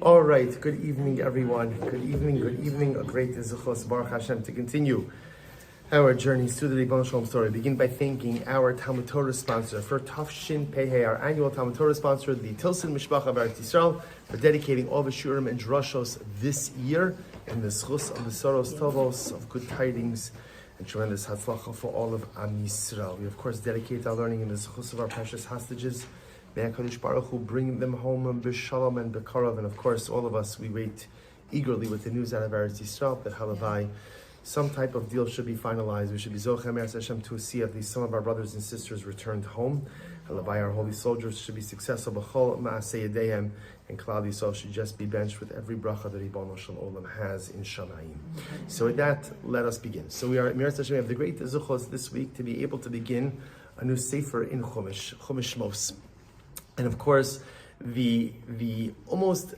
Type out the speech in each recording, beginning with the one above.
All right, good evening, everyone. Good evening. A great Zichos Baruch Hashem to continue our journeys through the Ribbon Shalom story. Begin by thanking our Talmud Torah sponsor for Tafshin Pehei, our annual Talmud Torah sponsor, the Tilson Mishpacha of Eretz Yisrael, for dedicating all the Shurim and Drashos this year in the Zchus of the Soros Tovos of good tidings and tremendous Hatzlacha for all of Am Yisrael. We of course dedicate our learning in the Zchus of our precious hostages. May HaKadosh Baruch Hu bring them home and b'shalom and b'karav, and of course all of us, we wait eagerly with the news out of Eretz Yisrael that Halavai, some type of deal should be finalized. We should be Zochem Eretz Hashem to see at least some of our brothers and sisters returned home. Halavai, our holy soldiers, should be successful. B'chol ma'aseh yedehem, and Klal Yisrael should just be benched with every bracha that Ribono Shel Olam has in Shamayim. So with that, let us begin. So we are at Eretz Hashem. We have the great Zuchos this week to be able to begin a new sefer in Chumash Shemos. And of course, the almost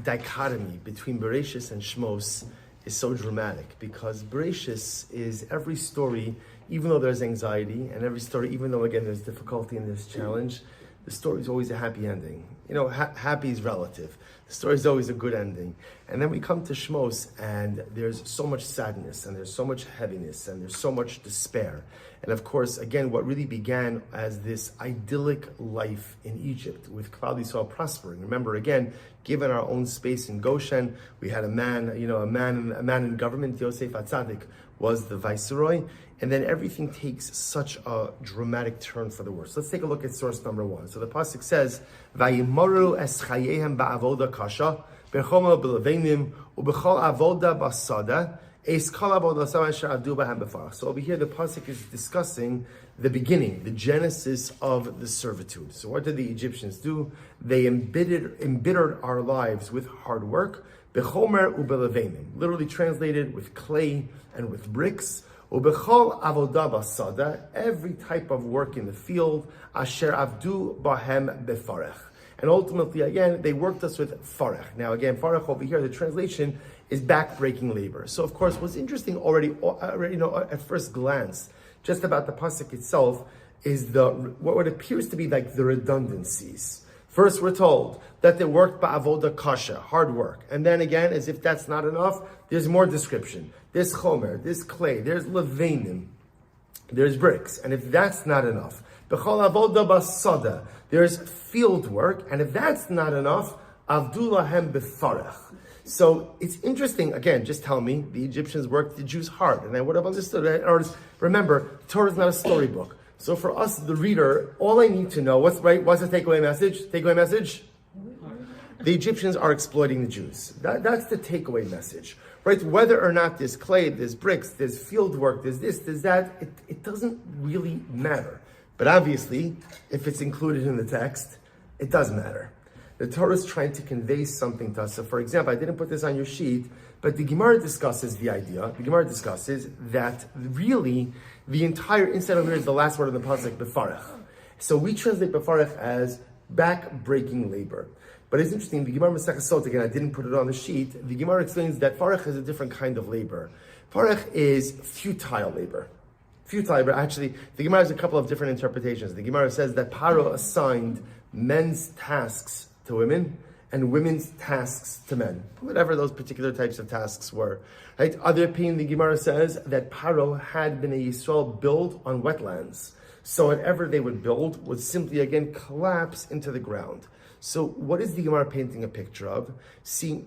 dichotomy between Bereshis and Shemos is so dramatic, because Bereshis is every story, even though there's anxiety, and every story, even though again there's difficulty and there's challenge, the story is always a happy ending. You know, happy is relative. The story is always a good ending. And then we come to Shemos, and there's so much sadness, and there's so much heaviness, and there's so much despair. And of course, again, what really began as this idyllic life in Egypt with Klal Yisrael prospering. Remember, again, given our own space in Goshen, we had a man in government. Yosef HaTzadik was the viceroy, and then everything takes such a dramatic turn for the worse. Let's take a look at source number 1. So the pasuk says, "Vayimaru es chayehem ba'avoda kasha, bechoma b'levenim ubechol avoda basada." So over here, the pasuk is discussing the beginning, the genesis of the servitude. So what did the Egyptians do? They embittered our lives with hard work. Bechomer ubelevenim, literally translated with clay and with bricks. Ubechol avoda basada, every type of work in the field. Asher avdu bahem befarech. And ultimately, again, they worked us with farech. Now, again, farech over here, the translation is back-breaking labor. So, of course, what's interesting already, at first glance, just about the pasuk itself, is what appears to be like the redundancies. First, we're told that they worked ba'avoda kasha, hard work. And then again, as if that's not enough, there's more description. There's chomer, there's clay, there's levenim, there's bricks. And if that's not enough, b'chol avoda basada, there's field work. And if that's not enough, avdulahem befarech. So it's interesting, again, just tell me, the Egyptians worked the Jews hard, and I would have understood it. Remember, Torah is not a storybook. So for us, the reader, all I need to know, what's the takeaway message? Takeaway message? The Egyptians are exploiting the Jews. That's the takeaway message, right? Whether or not there's clay, there's bricks, there's field work, there's this, there's that, it doesn't really matter. But obviously, if it's included in the text, it does matter. The Torah is trying to convey something to us. So for example, I didn't put this on your sheet, but the Gemara discusses the idea. The Gemara discusses that really the entire, instead of here is the last word of the pasuk, befarech. So we translate befarech as back-breaking labor. But it's interesting, the Gemara Masechah Sot, again, I didn't put it on the sheet, the Gemara explains that farech is a different kind of labor. Farech is futile labor. Actually, the Gemara has a couple of different interpretations. The Gemara says that Paro assigned men's tasks to women and women's tasks to men, whatever those particular types of tasks were. Right? Other opinion, the Gemara says that Paro had Bnei Yisrael build on wetlands. So whatever they would build would simply again collapse into the ground. So what is the Gemara painting a picture of? See,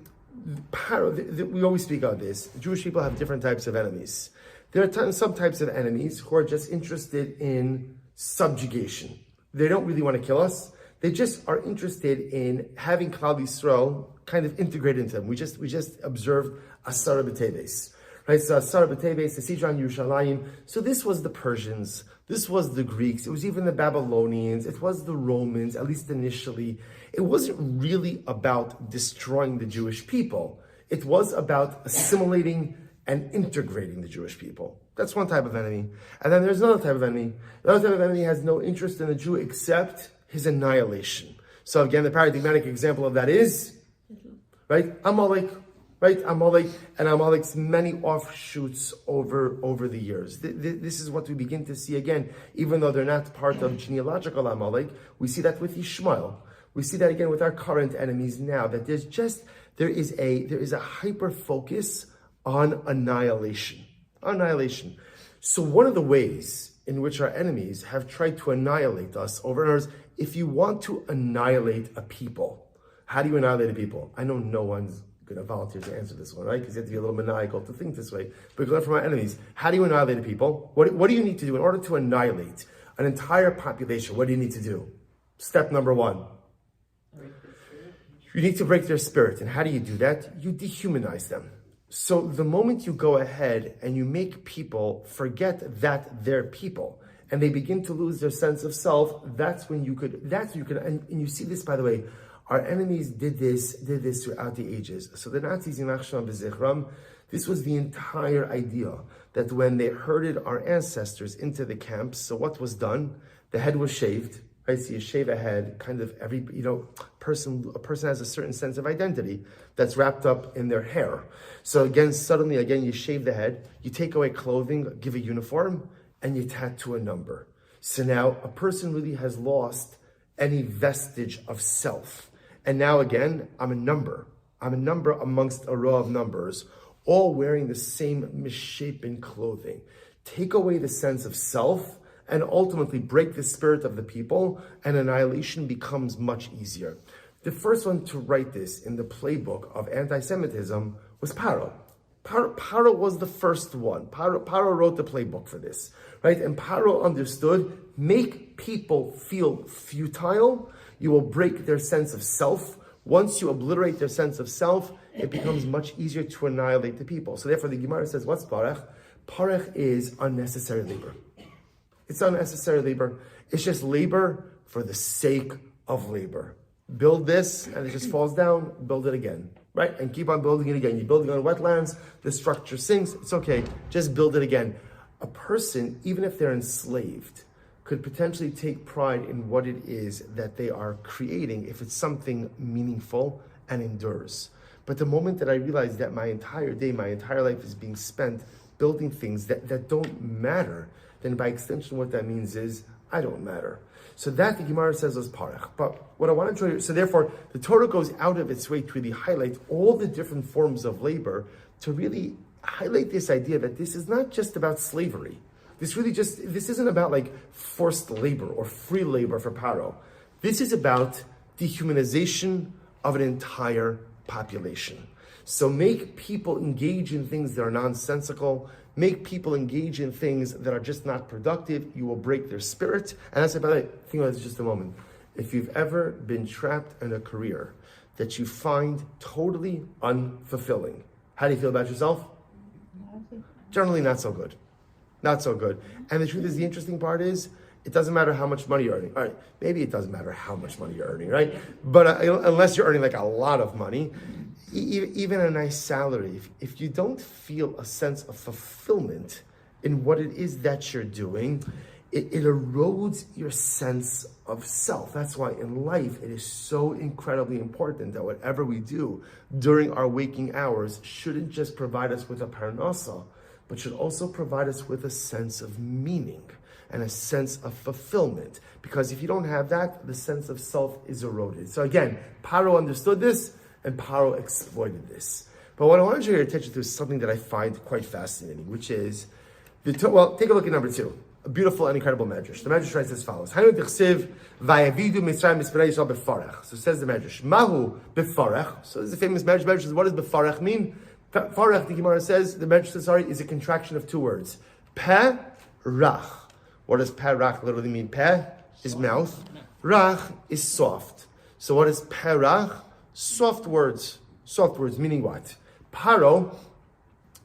Paro, we always speak of this. Jewish people have different types of enemies. There are some types of enemies who are just interested in subjugation. They don't really want to kill us. They just are interested in having Klal Yisrael kind of integrated into them. We just observed Asara B'Teves, right? So Asara B'Teves, the Siege on Yerushalayim. So this was the Persians, this was the Greeks, it was even the Babylonians, it was the Romans, at least initially. It wasn't really about destroying the Jewish people. It was about assimilating and integrating the Jewish people. That's one type of enemy. And then there's another type of enemy. The other type of enemy has no interest in the Jew except his annihilation. So again, the paradigmatic example of that is, right, Amalek, right? Amalek and Amalek's many offshoots over the years. This is what we begin to see again, even though they're not part of genealogical Amalek. We see that with Ishmael. We see that again with our current enemies now, that there is a hyper focus on annihilation. Annihilation. So one of the ways in which our enemies have tried to annihilate us over and over, if you want to annihilate a people, how do you annihilate a people? I know no one's going to volunteer to answer this one, right? Because you have to be a little maniacal to think this way. But we learn from our enemies. How do you annihilate a people? What do you need to do in order to annihilate an entire population? What do you need to do? Step number one. You need to break their spirit. And how do you do that? You dehumanize them. So the moment you go ahead and you make people forget that they're people, and they begin to lose their sense of self, that's when you could, and you see this, by the way, our enemies did this throughout the ages. So the Nazis, this was the entire idea, that when they herded our ancestors into the camps, so what was done? The head was shaved, right? So you shave a head, kind of a person has a certain sense of identity that's wrapped up in their hair. So again, you shave the head, you take away clothing, give a uniform, and you tattoo a number. So now a person really has lost any vestige of self. And now again, I'm a number. I'm a number amongst a row of numbers, all wearing the same misshapen clothing. Take away the sense of self and ultimately break the spirit of the people, and annihilation becomes much easier. The first one to write this in the playbook of anti-Semitism was Paro. Paro was the first one. Paro wrote the playbook for this, right? And Paro understood, make people feel futile, you will break their sense of self. Once you obliterate their sense of self, it becomes much easier to annihilate the people. So therefore the Gemara says, what's Parech? Parech is unnecessary labor. It's unnecessary labor. It's just labor for the sake of labor. Build this and it just falls down, build it again, right? And keep on building it again. You're building on wetlands, the structure sinks, it's okay, just build it again. A person, even if they're enslaved, could potentially take pride in what it is that they are creating if it's something meaningful and endures. But the moment that I realize that my entire day, my entire life is being spent building things that don't matter, then by extension what that means is I don't matter. So that the Gemara says is parech. But what I want to show you, so therefore the Torah goes out of its way to really highlight all the different forms of labor, to really highlight this idea that this is not just about slavery. This isn't about like forced labor or free labor for Paro. This is about dehumanization of an entire population. So make people engage in things that are nonsensical, make people engage in things that are just not productive, you will break their spirit. And that's about it. Think about this just a moment. If you've ever been trapped in a career that you find totally unfulfilling, how do you feel about yourself? Generally not so good. Not so good. And the truth is, the interesting part is, it doesn't matter how much money you're earning. All right, maybe it doesn't matter how much money you're earning, right? But unless you're earning like a lot of money, even a nice salary, if you don't feel a sense of fulfillment in what it is that you're doing, it erodes your sense of self. That's why in life it is so incredibly important that whatever we do during our waking hours shouldn't just provide us with a parnasa, but should also provide us with a sense of meaning and a sense of fulfillment. Because if you don't have that, the sense of self is eroded. So again, Paro understood this, and Paro exploited this. But what I want to draw your attention to is something that I find quite fascinating, which is, take a look at number 2. A beautiful and incredible medrash. The medrash writes as follows. So it says the medrash, Mahu befarech. So this is a famous medrash. Medrash says, what does befarech mean? Farech, the Gemara says, the medrash says, is a contraction of 2 words. Peh, rach. What does peh, rach literally mean? Peh is mouth. Rach is soft. So what is peh, rach? Soft words. Soft words, meaning what? Paro,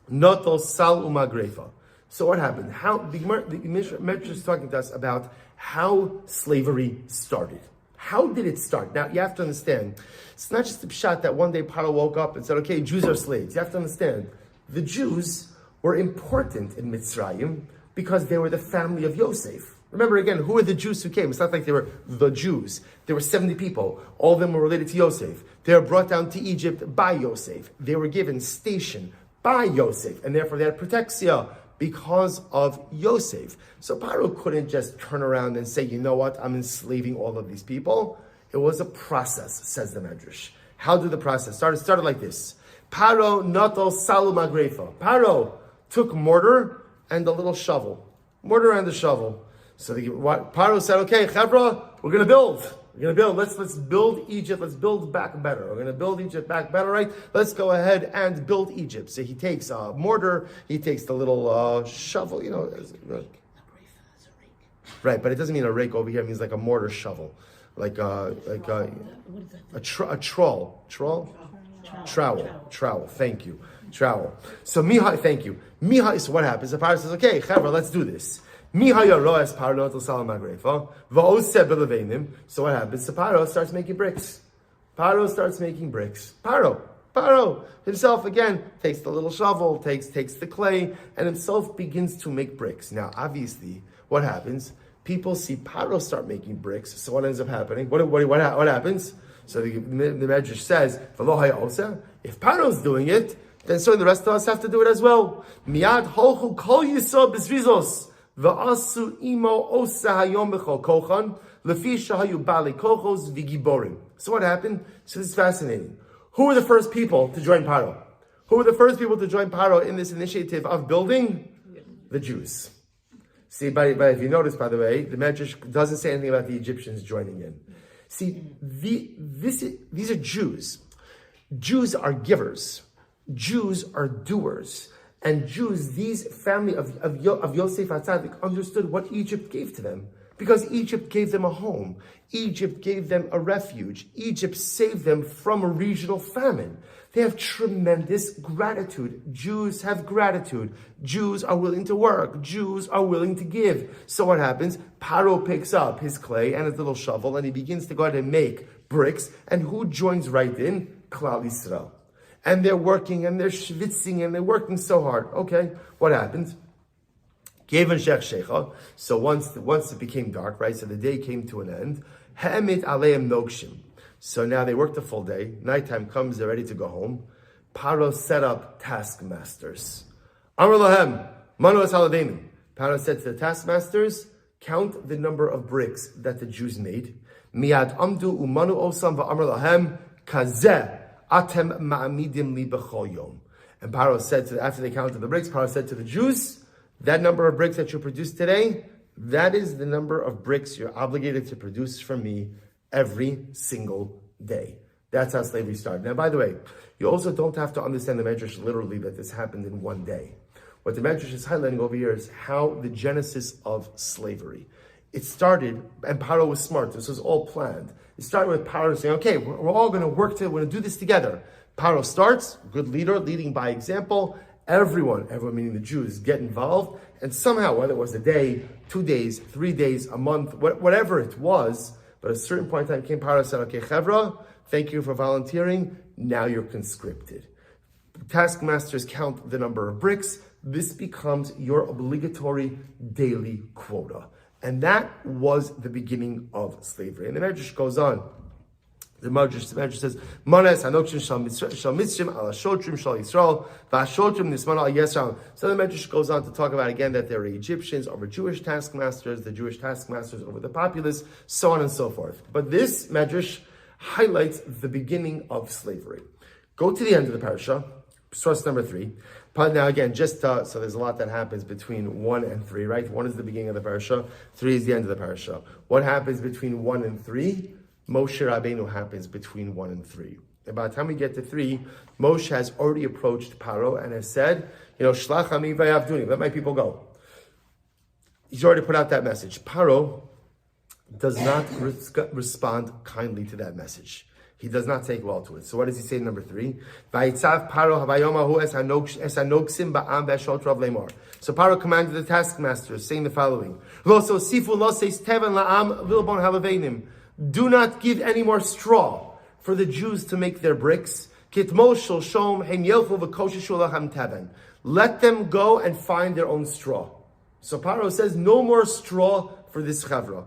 noto sal umagrefa. So what happened? How the medrash is talking to us about how slavery started. How did it start? Now, you have to understand, it's not just a pshat that one day Paro woke up and said, okay, Jews are slaves. You have to understand, the Jews were important in Mitzrayim because they were the family of Yosef. Remember again, who were the Jews who came? It's not like they were the Jews. There were 70 people. All of them were related to Yosef. They were brought down to Egypt by Yosef. They were given station by Yosef, and therefore they had protexia because of Yosef. So Paro couldn't just turn around and say, you know what, I'm enslaving all of these people. It was a process, says the Medrash. How did the process start? It started like this. Paro natal salu magrefa. Paro took mortar and a little shovel. Mortar and a shovel. So Paro said, okay, Chevra, we're going to build. Let's build Egypt. Let's build back better. We're going to build Egypt back better, right? Let's go ahead and build Egypt. So he takes a mortar. He takes the little shovel, right, but it doesn't mean a rake over here. It means like a mortar shovel. Like a trowel. Trowel. Thank you. Trowel. So Mihai, thank you. Mihai, so what happens? The Paro says, okay, Chevra, let's do this. So what happens? So Paro starts making bricks. Paro himself again takes the little shovel, takes the clay, and himself begins to make bricks. Now, obviously, what happens? People see Paro start making bricks. So what ends up happening? What happens? So the Medrash says, if Paro's doing it, then certainly the rest of us have to do it as well. Miyad holchu kol yisrael b'zrizos. V'asu imo osa hayom b'chol kochan lefi shahayu bali kochos v'giborim. So what happened? So this is fascinating. Who were the first people to join Paro? Who were the first people to join Paro in this initiative of building? The Jews. See, if you notice, by the way, the Medrash doesn't say anything about the Egyptians joining in. See, these are Jews. Jews are givers. Jews are doers. And Jews, these family of Yosef HaTzadik understood what Egypt gave to them. Because Egypt gave them a home. Egypt gave them a refuge. Egypt saved them from a regional famine. They have tremendous gratitude. Jews have gratitude. Jews are willing to work. Jews are willing to give. So what happens? Paro picks up his clay and his little shovel and he begins to go ahead and make bricks. And who joins right in? Klal Yisrael. And they're working and they're schwitzing and they're working so hard. Okay, what happens? So once it became dark, right? So the day came to an end. So now they worked a full day. Nighttime comes, they're ready to go home. Paro set up taskmasters. Paro said to the taskmasters, count the number of bricks that the Jews made. Miyad amdu umanu osam va'amar lahem kazeh atem ma'amidim li b'chol yom. And Paro said after they counted the bricks, Paro said to the Jews, that number of bricks that you produce today, that is the number of bricks you're obligated to produce for me every single day. That's how slavery started. Now, by the way, you also don't have to understand the Medrash literally that this happened in one day. What the Medrash is highlighting over here is how the genesis of slavery. It started, and Paro was smart. This was all planned. It started with Paro saying, okay, we're all going to work together. We're going to do this together. Paro starts, good leader, leading by example. Everyone meaning the Jews, get involved. And somehow, whether it was a day, 2 days, 3 days, a month, whatever it was, but at a certain point in time came Paro and said, okay, Chevra, thank you for volunteering. Now you're conscripted. Taskmasters count the number of bricks. This becomes your obligatory daily quota. And that was the beginning of slavery. And the Medrash goes on. The Medrash says, "Manas hanokshim shal mitzrim ala shotrim shal Yisrael v'ashotrim nisman al Yisrael." So the Medrash goes on to talk about again that there are Egyptians over Jewish taskmasters, the Jewish taskmasters over the populace, so on and so forth. But this Medrash highlights the beginning of slavery. Go to the end of the parasha, source number 3. Now again, so there's a lot that happens between 1 and 3, right? 1 is the beginning of the parasha, 3 is the end of the parasha. What happens between 1 and 3? Moshe Rabbeinu happens between 1 and 3. And by the time we get to 3, Moshe has already approached Paro and has said, Shlach ami vayavduni, let my people go. He's already put out that message. Paro does not respond kindly to that message. He does not take well to it. So what does he say in number 3? Vayitzav Paro havayomahu es hanoksim ba'am v'shotrav lemor. So Paro commanded the taskmasters, saying the following: Lo sosifu lo seis teven la'am vilbon halaveinim. Do not give any more straw for the Jews to make their bricks. Let them go and find their own straw. So Paro says, no more straw for this chavra.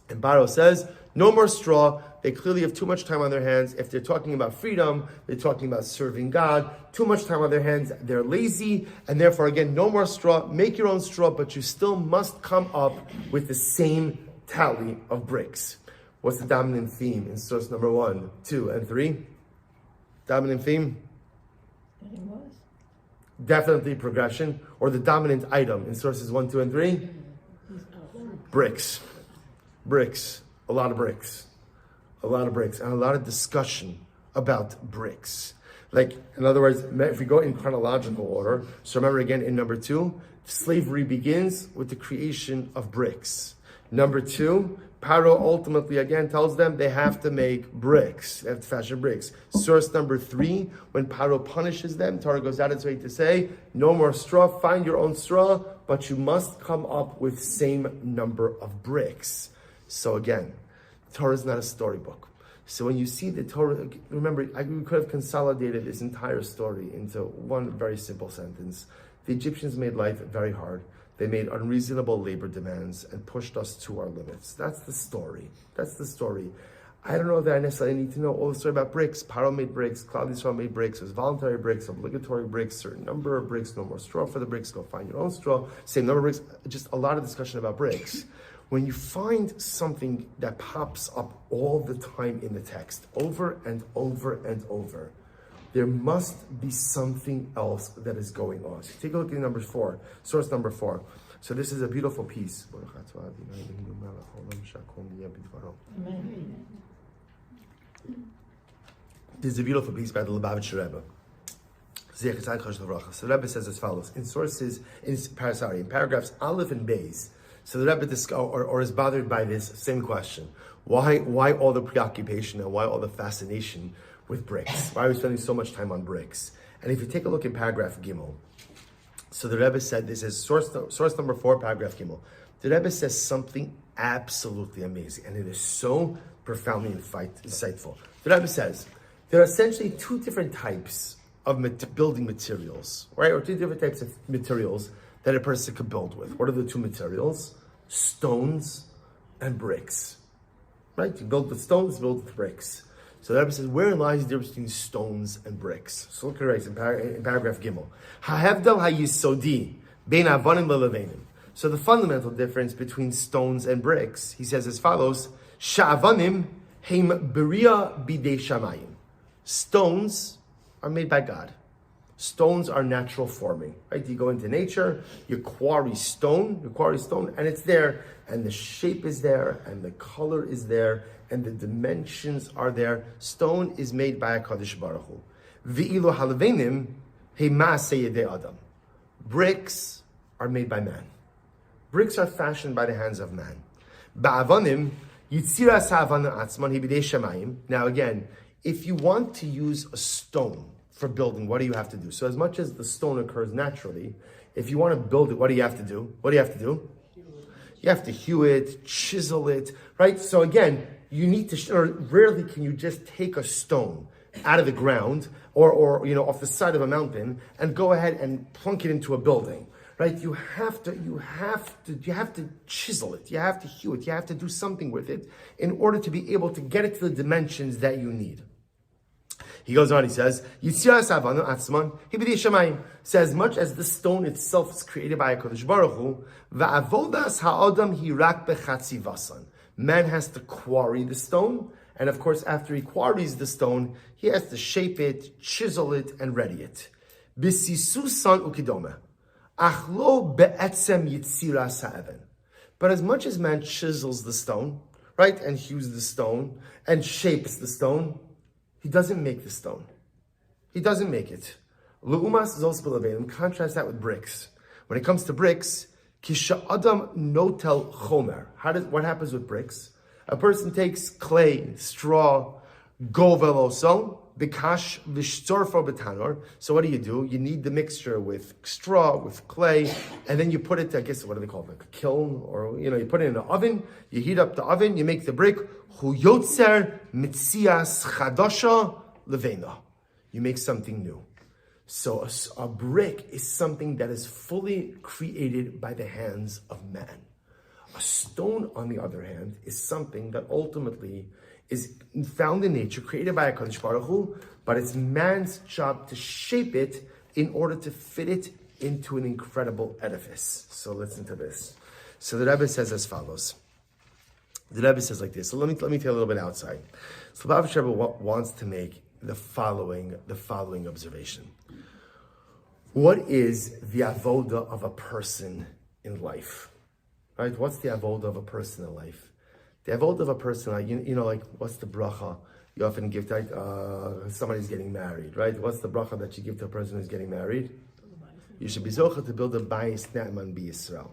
And Paro says, No more straw. They clearly have too much time on their hands. If they're talking about freedom, they're talking about serving God. Too much time on their hands, they're lazy, and therefore, again, no more straw. Make your own straw, but you still must come up with the same tally of bricks. What's the dominant theme in source number 1, 2, and 3? Dominant theme? Definitely progression, or the dominant item in sources 1, 2, and 3? Bricks. Bricks. A lot of bricks. A lot of bricks. And a lot of discussion about bricks. Like, in other words, if we go in chronological order, so remember again in number 2, slavery begins with the creation of bricks. Number 2, Paro ultimately again tells them they have to make bricks. They have to fashion bricks. Source number 3, when Paro punishes them, Torah goes out its way to say, no more straw, find your own straw, but you must come up with same number of bricks. So again, Torah is not a storybook. So when you see the Torah, remember, we could have consolidated this entire story into one very simple sentence. The Egyptians made life very hard. They made unreasonable labor demands and pushed us to our limits. That's the story. That's the story. I don't know that I necessarily need to know all the story about bricks. Paro made bricks, Klal Yisrael made bricks, there's voluntary bricks, obligatory bricks, certain number of bricks, no more straw for the bricks, go find your own straw, same number of bricks, just a lot of discussion about bricks. When you find something that pops up all the time in the text, over and over and over, there must be something else that is going on. So take a look at number 4, source number 4. So this is a beautiful piece. This is a beautiful piece by the Lubavitcher Rebbe. So the Rebbe says as follows, in paragraphs Aleph and Beis. So the Rebbe is bothered by this same question. Why all the preoccupation and why all the fascination with bricks? Why are we spending so much time on bricks? And if you take a look in paragraph Gimel, so the Rebbe said, this is source number 4, paragraph Gimel. The Rebbe says something absolutely amazing, and it is so profoundly insightful. The Rebbe says, there are essentially 2 different types of building materials, right? Or 2 different types of materials that a person could build with. What are the 2 materials? Stones and bricks, right? You build with stones, build with bricks. So the Rebbe says, wherein lies the difference between stones and bricks? So look at it in paragraph Gimel. Ha'hevdel ha'yisodi bein avanim lelevenim. So the fundamental difference between stones and bricks, he says as follows, Sha'avanim heim beria bidei shamayim. Stones are made by God. Stones are natural forming, right? You go into nature, you quarry stone, and it's there, and the shape is there, and the color is there, and the dimensions are there. Stone is made by HaKadosh Baruch Hu. Ve'ilu halvenim he ma'aseh yedei adam. Bricks are made by man. Bricks are fashioned by the hands of man. Ba'avanim yitziras ha'avanim atzman he bidei shamayim. Now again, if you want to use a stone for building, what do you have to do? So as much as the stone occurs naturally, if you want to build it, what do you have to do? You have to hew it, chisel it, right? So again, you need to, or rarely can you just take a stone out of the ground or off the side of a mountain and go ahead and plunk it into a building, right? You have to chisel it, you have to hew it, you have to do something with it in order to be able to get it to the dimensions that you need. He goes on, he says, so as much as the stone itself is created by HaKadosh Baruch Hu, man has to quarry the stone, and of course after he quarries the stone, he has to shape it, chisel it, and ready it. But as much as man chisels the stone, right, and hews the stone, and shapes the stone, he doesn't make the stone. He doesn't make it. Contrast that with bricks. When it comes to bricks, kisha adam notel chomer. What happens with bricks? A person takes clay, straw, goveloso, bikash vishtorfo betanor. So what do? You need the mixture with straw, with clay, and then you put it, I guess, what do they call it? Like a kiln, or you put it in an oven, you heat up the oven, you make the brick. Hu yotzer mitzias chadasha levena. You make something new. So a brick is something that is fully created by the hands of man. A stone, on the other hand, is something that ultimately is found in nature, created by HaKadosh Baruch Hu, but it's man's job to shape it in order to fit it into an incredible edifice. So listen to this. So the Rebbe says as follows. The Rebbe says like this. So let me tell you a little bit outside. So the Rebbe wants to make the following observation. What is the avoda of a person in life? Right? What's the avoda of a person in life? The avoda of a person, like what's the bracha you often give to somebody's getting married, right? What's the bracha that you give to a person who's getting married? You should be zocha to build a bayis ne'eman b'Yisrael.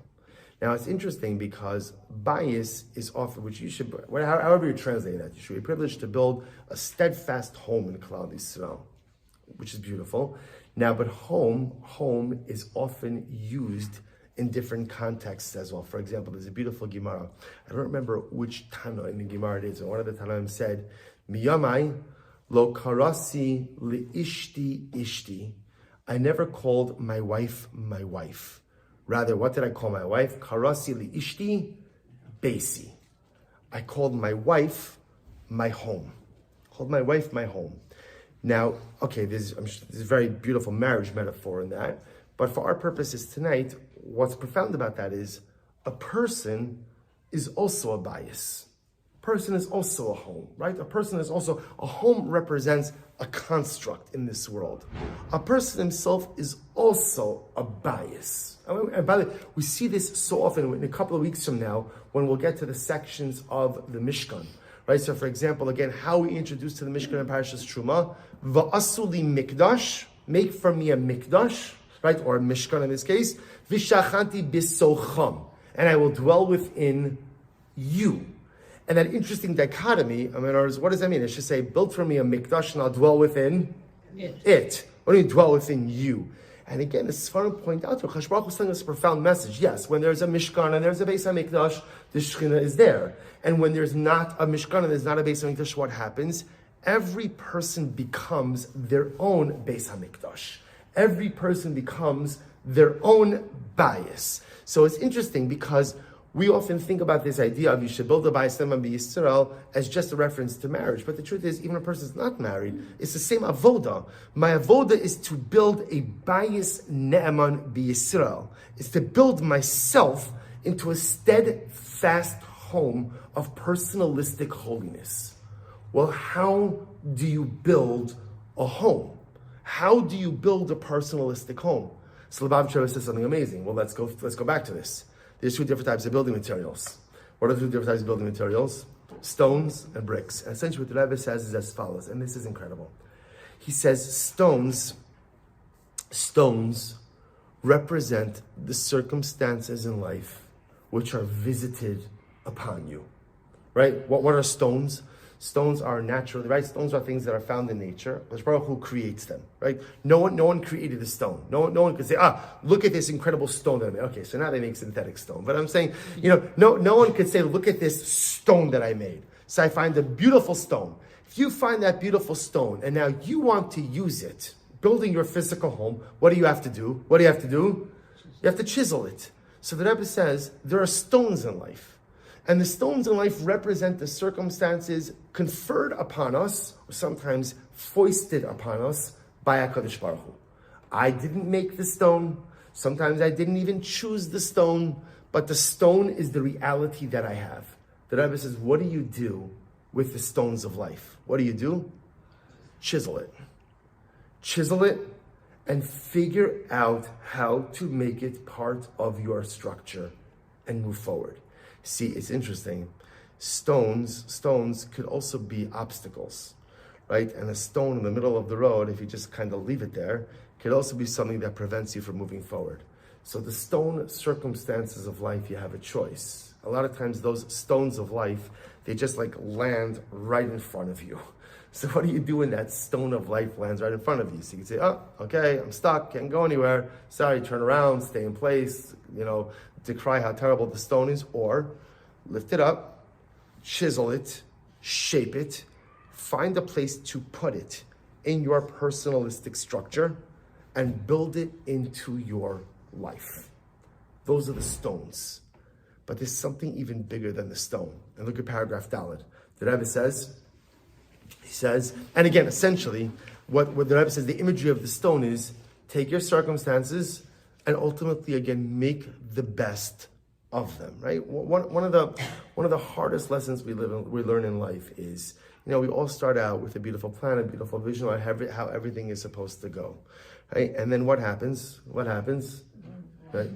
Now it's interesting because bayis is often, which you should, however you translate that, you should be privileged to build a steadfast home in Klal Yisrael, which is beautiful. Now, but home is often used in different contexts as well. For example, there's a beautiful Gemara. I don't remember which Tana in the Gemara it is, and one of the Tanaim said, Miyamai lo karasi li ishti ishti. I never called my wife my wife. Rather, what did I call my wife? Karasi li ishti basi. I called my wife my home. Called my wife my home. Now, okay, there's a very beautiful marriage metaphor in that, but for our purposes tonight, what's profound about that is a person is also a bias. Person is also a home, right? A home represents a construct in this world. A person himself is also a bias. And by the way, we see this so often in a couple of weeks from now when we'll get to the sections of the Mishkan. Right, so for example, again, how we introduced to the Mishkan and Parashas Truma, Va'asuli mikdash, make for me a mikdash, right, or a Mishkan in this case, Vishachanti bisocham, and I will dwell within you. And that interesting dichotomy, what does that mean? It should say, build for me a mikdash and I'll dwell within it. What do you dwell within you? And again, the Sfarim point out to Chashon Baruch Hu is telling us a profound message. Yes, when there's a Mishkan and there's a Beis HaMikdash, the Shekhinah is there. And when there's not a Mishkan and there's not a Beis HaMikdash, what happens? Every person becomes their own Beis HaMikdash. Every person becomes their own bias. So it's interesting because we often think about this idea of you should build a bayis ne'eman b'Yisrael as just a reference to marriage. But the truth is, even a person is not married, it's the same avoda. My avoda is to build a bayis ne'eman b'Yisrael. It's to build myself into a steadfast home of personalistic holiness. Well, how do you build a home? How do you build a personalistic home? So Lubavitcher says something amazing. Well, let's go back to this. There's two different types of building materials. What are the two different types of building materials? Stones and bricks. And essentially what the Rebbe says is as follows, and this is incredible. He says stones represent the circumstances in life which are visited upon you. Right? What are stones? Stones are naturally, right? Stones are things that are found in nature. But Baruch Hu creates them, right? No one created a stone. No one could say, look at this incredible stone that I made. Okay, so now they make synthetic stone. But I'm saying, no one could say, look at this stone that I made. So I find a beautiful stone. If you find that beautiful stone and now you want to use it, building your physical home, what do you have to do? You have to chisel it. So the Rebbe says, there are stones in life. And the stones in life represent the circumstances conferred upon us, or sometimes foisted upon us, by HaKadosh Baruch Hu. I didn't make the stone. Sometimes I didn't even choose the stone. But the stone is the reality that I have. The Rebbe says, what do you do with the stones of life? What do you do? Chisel it. Chisel it and figure out how to make it part of your structure and move forward. See, it's interesting. Stones could also be obstacles, right? And a stone in the middle of the road, if you just kind of leave it there, could also be something that prevents you from moving forward. So the stone circumstances of life, you have a choice. A lot of times those stones of life, they just like land right in front of you. So what do you do when that stone of life lands right in front of you? So you can say, okay, I'm stuck, can't go anywhere. Sorry, turn around, stay in place, decry how terrible the stone is, or lift it up, chisel it, shape it, find a place to put it in your personalistic structure and build it into your life. Those are the stones. but there's something even bigger than the stone. And look at paragraph Dalet. The Rebbe says, and again, essentially, what the Rebbe says, the imagery of the stone is, take your circumstances and ultimately, again, make the best of them, right? One of the hardest lessons we learn in life is, we all start out with a beautiful plan, a beautiful vision on how everything is supposed to go, right? And then what happens? Right?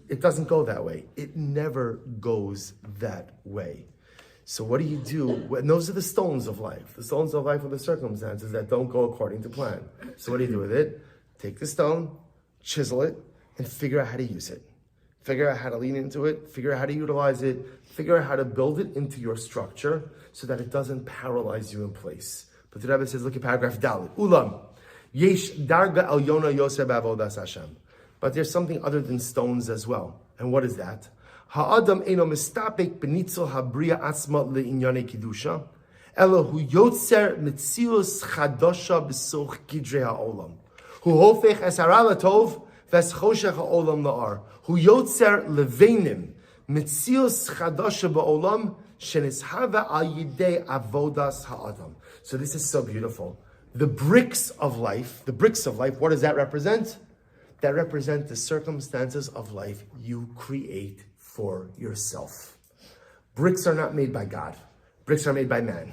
It doesn't go that way. It never goes that way. So what do? And those are the stones of life. The stones of life are the circumstances that don't go according to plan. So what do you do with it? Take the stone, chisel it, and figure out how to use it. Figure out how to lean into it, figure out how to utilize it, figure out how to build it into your structure so that it doesn't paralyze you in place. But the Rebbe says, look at paragraph Dalet. Ulam, yesh darga elyona yoseh b'avodas Hashem. But there's something other than stones as well. And what is that? Ha'adam eino mistapek b'nitzul habriya atzma le'inyane kidusha, elo hu yotzer mitzius chadosha b'soch gidrei ha'olam, hu hofech es hara latov ves choshech ha'olam la'ar, hu yotzer leveinim mitzius chadosha ba'olam shenishava al yidei avodas ha'adam. So this is so beautiful. The bricks of life, what does that represent? That represent the circumstances of life you create for yourself. Bricks are not made by God. Bricks are made by man.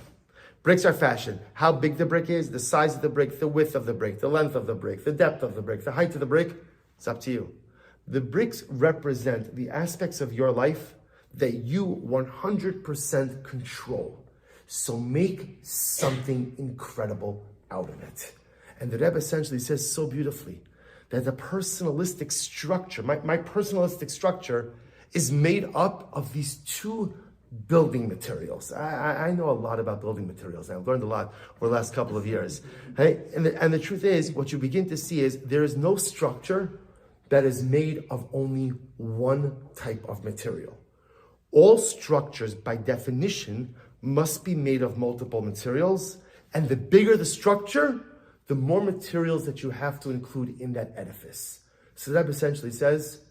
Bricks are fashioned. How big the brick is, the size of the brick, the width of the brick, the length of the brick, the depth of the brick, the height of the brick, it's up to you. The bricks represent the aspects of your life that you 100% control. So make something incredible out of it. And the Rebbe essentially says so beautifully that the personalistic structure, my personalistic structure is made up of these two building materials. I know a lot about building materials. I've learned a lot over the last couple of years. Right? And the truth is, what you begin to see is there is no structure that is made of only one type of material. All structures, by definition, must be made of multiple materials, and the bigger the structure, the more materials that you have to include in that edifice. So that essentially says,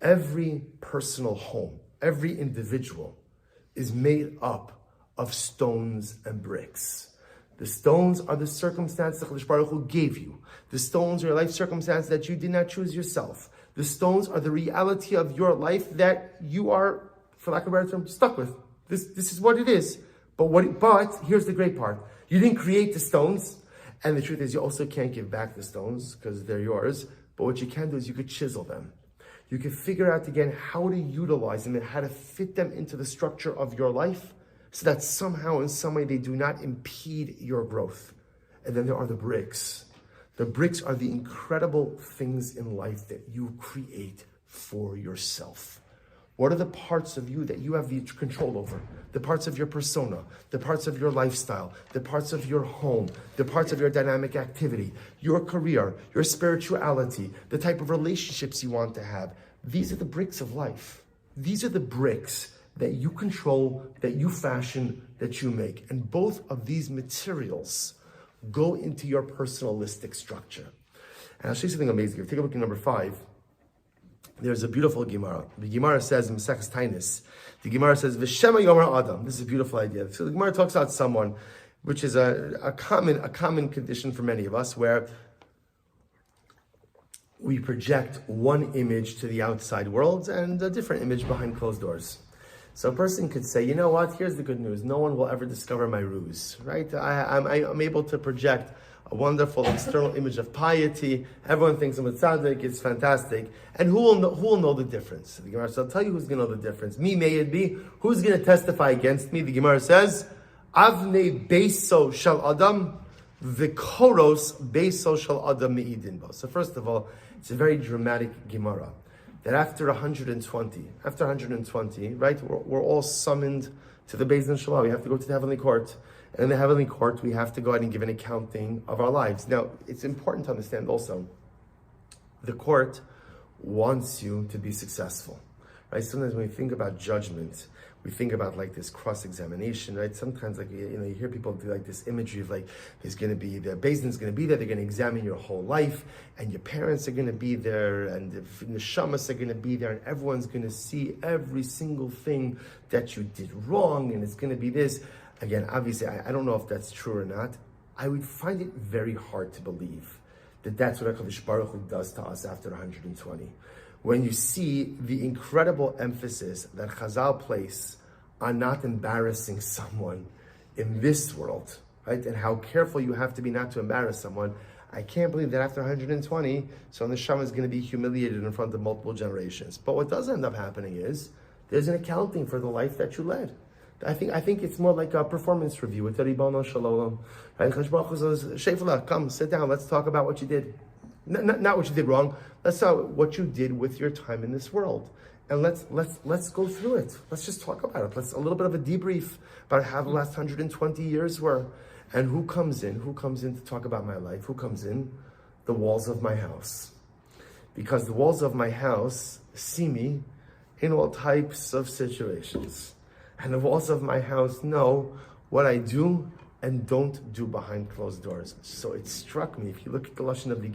every personal home, every individual is made up of stones and bricks. The stones are the circumstances that Kadosh Baruch Hu gave you. The stones are your life circumstances that you did not choose yourself. The stones are the reality of your life that you are, for lack of a better term, stuck with. This is what it is. But here's the great part. You didn't create the stones. And the truth is, you also can't give back the stones because they're yours. But what you can do is you could chisel them. You can figure out again how to utilize them and how to fit them into the structure of your life so that somehow, in some way, they do not impede your growth. And then there are the bricks. The bricks are the incredible things in life that you create for yourself. What are the parts of you that you have the control over? The parts of your persona, the parts of your lifestyle, the parts of your home, the parts of your dynamic activity, your career, your spirituality, the type of relationships you want to have. These are the bricks of life. These are the bricks that you control, that you fashion, that you make. And both of these materials go into your personalistic structure. And I'll show you something amazing. If you take a look at number 5, there's a beautiful Gemara. The Gemara says in Maseches Tainis, the Gemara says, V'shema yomer Adam. This is a beautiful idea. So the Gemara talks about someone, which is a common condition for many of us, where we project one image to the outside world and a different image behind closed doors. So a person could say, you know what, here's the good news. No one will ever discover my ruse, right? I'm able to project a wonderful external image of piety. Everyone thinks I'm a tzaddik. It's fantastic. And who will know the difference? The Gemara says, I'll tell you who's going to know the difference. Me, may it be. Who's going to testify against me? The Gemara says, Avnei beiso shel adam, v'koros beiso shel adam me'idin bo. So first of all, it's a very dramatic Gemara. That after 120, right, we're all summoned to the Beis Din Shalah. We have to go to the heavenly court. And in the heavenly court, we have to go ahead and give an accounting of our lives. Now, it's important to understand also, the court wants you to be successful. right? Sometimes when we think about judgment, we think about like this cross-examination, right? Sometimes like, you hear people do like this imagery of like, there's going to be, the Beis Din's going to be there, they're going to examine your whole life, and your parents are going to be there, and the Shemos are going to be there, and everyone's going to see every single thing that you did wrong, and it's going to be this. Again, obviously, I don't know if that's true or not. I would find it very hard to believe that that's what HaKadosh Baruch Hu does to us after 120. When you see the incredible emphasis that Chazal place on not embarrassing someone in this world, right? And how careful you have to be not to embarrass someone. I can't believe that after 120, so the Neshama is going to be humiliated in front of multiple generations. But what does end up happening is there's an accounting for the life that you led. I think it's more like a performance review with the Ribono Shalom. Right? Chazal Baruch Hu says, Shefala, come, sit down, let's talk about what you did. Not what you did wrong. Let's talk what you did with your time in this world, and let's go through it. Let's just talk about it. Let's a little bit of a debrief about how the last 120 years were, and who comes in. Who comes in to talk about my life? Who comes in? The walls of my house, because the walls of my house see me in all types of situations, and the walls of my house know what I do and don't do behind closed doors. So it struck me, if you look at the Lashon of the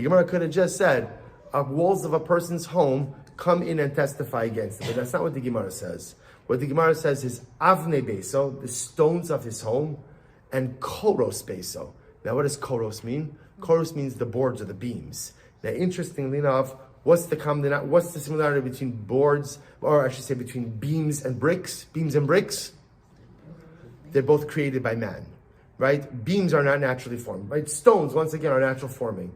Gemara could have just said, walls of a person's home, come in and testify against it. But that's not what the Gemara says. What the Gemara says is, Avnei Beiso, the stones of his home, and Koros Beiso. Now what does Koros mean? Koros means the boards or the beams. Now interestingly enough, what's the similarity between boards, or I should say between beams and bricks? Beams and bricks? They're both created by man, right? Beams are not naturally formed, right? Stones, once again, are natural forming.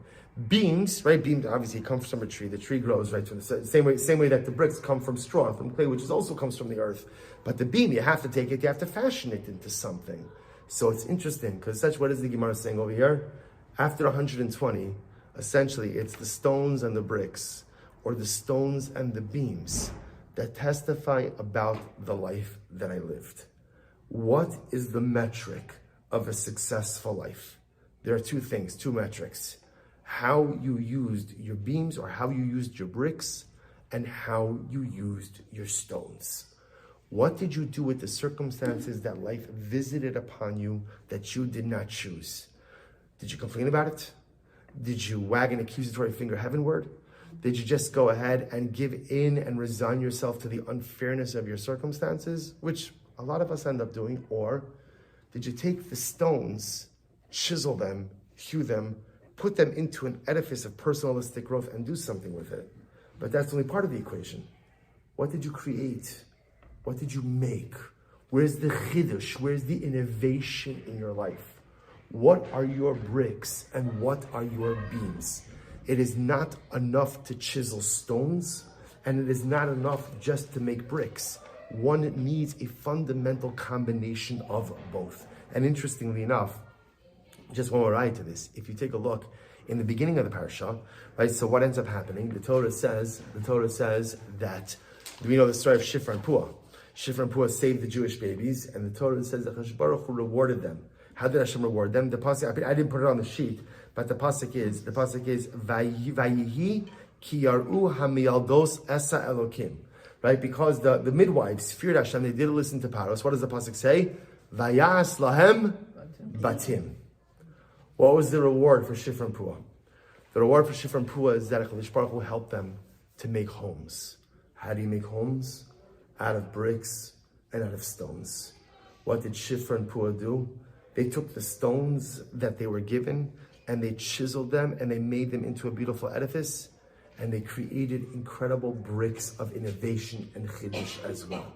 Beams, right? Beams obviously come from a tree. The tree grows, right? From the same way that the bricks come from straw, from clay, which also comes from the earth. But the beam, you have to take it, you have to fashion it into something. So it's interesting, because what is the Gemara saying over here? After 120, essentially, it's the stones and the bricks, or the stones and the beams, that testify about the life that I lived. What is the metric of a successful life? There are two things, two metrics. How you used your beams, or how you used your bricks, and how you used your stones. What did you do with the circumstances that life visited upon you that you did not choose? Did you complain about it? Did you wag an accusatory finger heavenward? Did you just go ahead and give in and resign yourself to the unfairness of your circumstances, which a lot of us end up doing? Or did you take the stones, chisel them, hew them, put them into an edifice of personalistic growth and do something with it? But that's only part of the equation. What did you create? What did you make? Where's the chidush? Where's the innovation in your life? What are your bricks and what are your beams? It is not enough to chisel stones, and it is not enough just to make bricks. One needs a fundamental combination of both. And interestingly enough, just one more eye to this, if you take a look in the beginning of the parasha, right? So what ends up happening? The Torah says that we know the story of Shifra and Puah. Shifra and Puah saved the Jewish babies, and the Torah says that HaKadosh Baruch Hu rewarded them. How did Hashem reward them? The pasuk, I didn't put it on the sheet, but the pasuk is Vayihi ki yaru hamiyaldos esa elokim. Right? Because the midwives feared Hashem, they didn't listen to Paros. What does the pasuk say? Vayas lahem batim. What was the reward for Shifra and Puah? The reward for Shifra and Puah is that HaKadosh Baruch Hu helped them to make homes. How do you make homes? Out of bricks and out of stones. What did Shifra and Puah do? They took the stones that they were given and they chiseled them and they made them into a beautiful edifice, and they created incredible bricks of innovation and chiddush as well.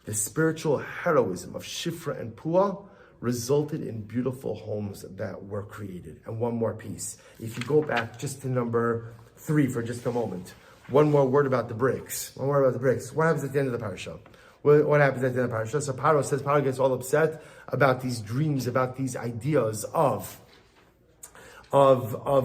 The spiritual heroism of Shifra and Puah resulted in beautiful homes that were created. And one more piece. If you go back just to number 3 for just a moment, one more word about the bricks. What happens at the end of the parasha? What happens at the end of the parasha? So Paro gets all upset about these dreams, about these ideas of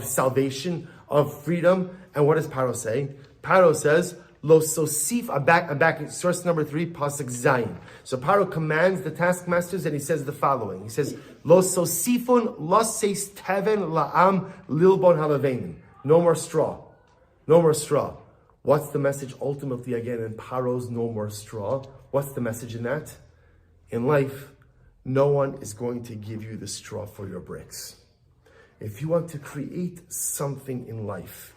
salvation, of freedom. And what does Paro say? Paro says, Lo sosif, I'm back at source number 3, pasuk zayin. So Paro commands the taskmasters and he says the following. He says, Lo sosifun, lo seis teven la'am lilbon halavenim. No more straw. No more straw. What's the message ultimately again in Paro's no more straw? What's the message in that? In life, no one is going to give you the straw for your bricks. If you want to create something in life,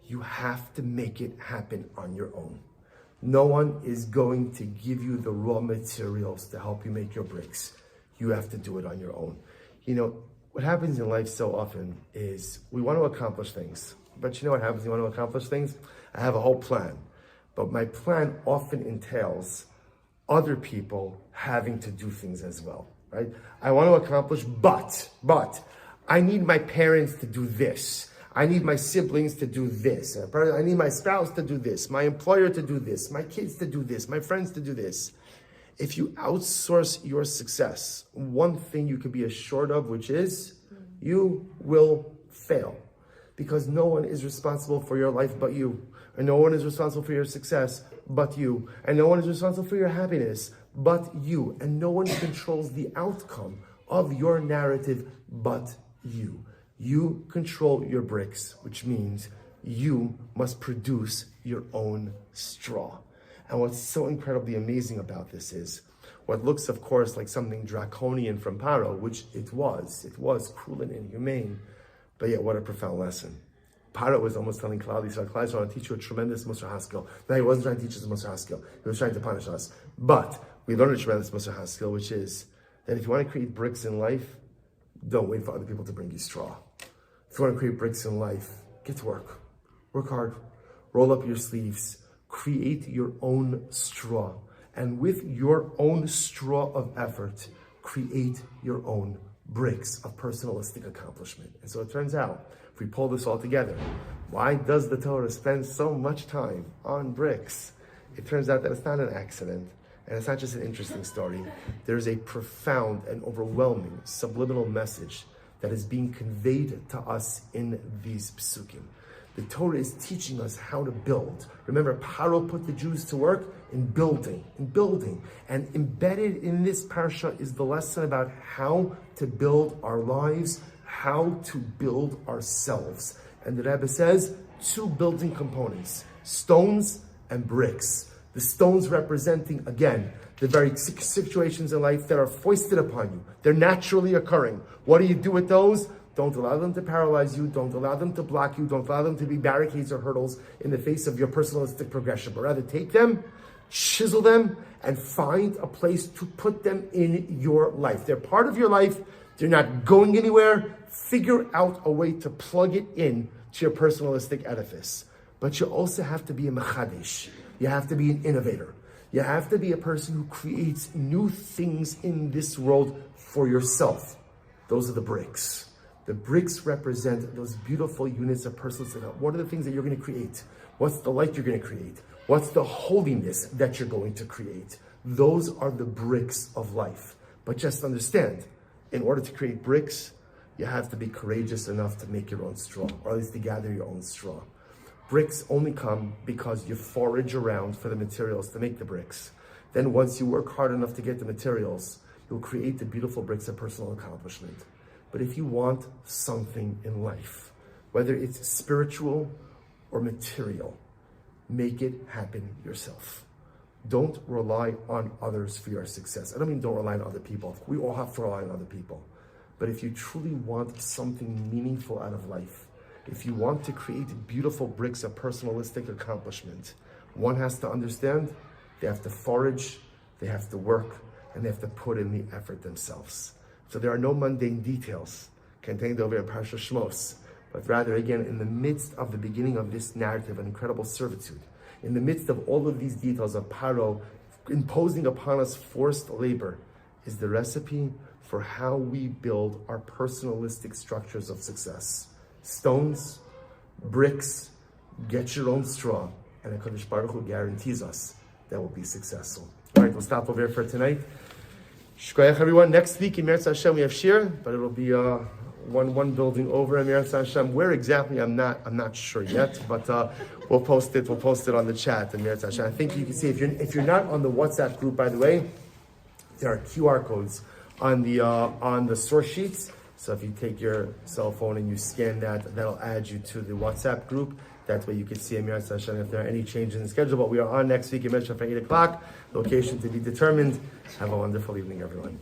you have to make it happen on your own. No one is going to give you the raw materials to help you make your bricks. You have to do it on your own. You know, what happens in life so often is we want to accomplish things. But you know what happens when you want to accomplish things? I have a whole plan. But my plan often entails other people having to do things as well, right? I want to accomplish, but I need my parents to do this. I need my siblings to do this. I need my spouse to do this, my employer to do this, my kids to do this, my friends to do this. If you outsource your success, one thing you can be assured of, which is you will fail. Because no one is responsible for your life but you. And no one is responsible for your success but you. And no one is responsible for your happiness but you. And no one controls the outcome of your narrative but you. You control your bricks, which means you must produce your own straw. And what's so incredibly amazing about this is what looks, of course, like something draconian from Paro, which it was cruel and inhumane, but yet what a profound lesson. Paro was almost telling Klal Yisrael, Klal Yisrael, I want to teach you a tremendous Musar Haskell. No, he wasn't trying to teach us a Musar Haskell. He was trying to punish us. But we learned a tremendous Musar Haskell, which is that if you want to create bricks in life, don't wait for other people to bring you straw. If you want to create bricks in life, get to work. Work hard. Roll up your sleeves. Create your own straw. And with your own straw of effort, create your own bricks of personalistic accomplishment. And so it turns out, if we pull this all together, why does the Torah spend so much time on bricks? It turns out that it's not an accident, and it's not just an interesting story. There's a profound and overwhelming subliminal message that is being conveyed to us in these psukim. The Torah is teaching us how to build. Remember, Paro put the Jews to work in building. And embedded in this parsha is the lesson about how to build our lives, how to build ourselves. And the Rebbe says, two building components, stones and bricks. The stones representing, again, the very situations in life that are foisted upon you. They're naturally occurring. What do you do with those? Don't allow them to paralyze you. Don't allow them to block you. Don't allow them to be barricades or hurdles in the face of your personalistic progression. But rather take them, chisel them, and find a place to put them in your life. They're part of your life. They're not going anywhere. Figure out a way to plug it in to your personalistic edifice. But you also have to be a mechadish. You have to be an innovator. You have to be a person who creates new things in this world for yourself. Those are the bricks. The bricks represent those beautiful units of personalism. What are the things that you're going to create? What's the light you're going to create? What's the holiness that you're going to create? Those are the bricks of life. But just understand, in order to create bricks, you have to be courageous enough to make your own straw, or at least to gather your own straw. Bricks only come because you forage around for the materials to make the bricks. Then once you work hard enough to get the materials, you'll create the beautiful bricks of personal accomplishment. But if you want something in life, whether it's spiritual or material, make it happen yourself. Don't rely on others for your success. I don't mean don't rely on other people. We all have to rely on other people. But if you truly want something meaningful out of life, if you want to create beautiful bricks of personalistic accomplishment, one has to understand they have to forage, they have to work, and they have to put in the effort themselves. So there are no mundane details contained over in Parsha Shemos, but rather, again, in the midst of the beginning of this narrative, an incredible servitude, in the midst of all of these details of Paro imposing upon us forced labor, is the recipe for how we build our personalistic structures of success. Stones, bricks, get your own straw, and HaKadosh Baruch Hu guarantees us that we'll be successful. All right, we'll stop over here for tonight. Shkoyach, everyone. Next week in Meretz Hashem we have Shir, but it'll be one building over in Meretz Hashem. Where exactly, I'm not sure yet, but we'll post it on the chat in Meretz Hashem. I think you can see if you're not on the WhatsApp group, by the way, there are QR codes on the source sheets. So if you take your cell phone and you scan that, that'll add you to the WhatsApp group. That way you can see Amir Hashem if there are any changes in the schedule. But we are on next week, you mentioned for 8 o'clock. Location to be determined. Have a wonderful evening, everyone.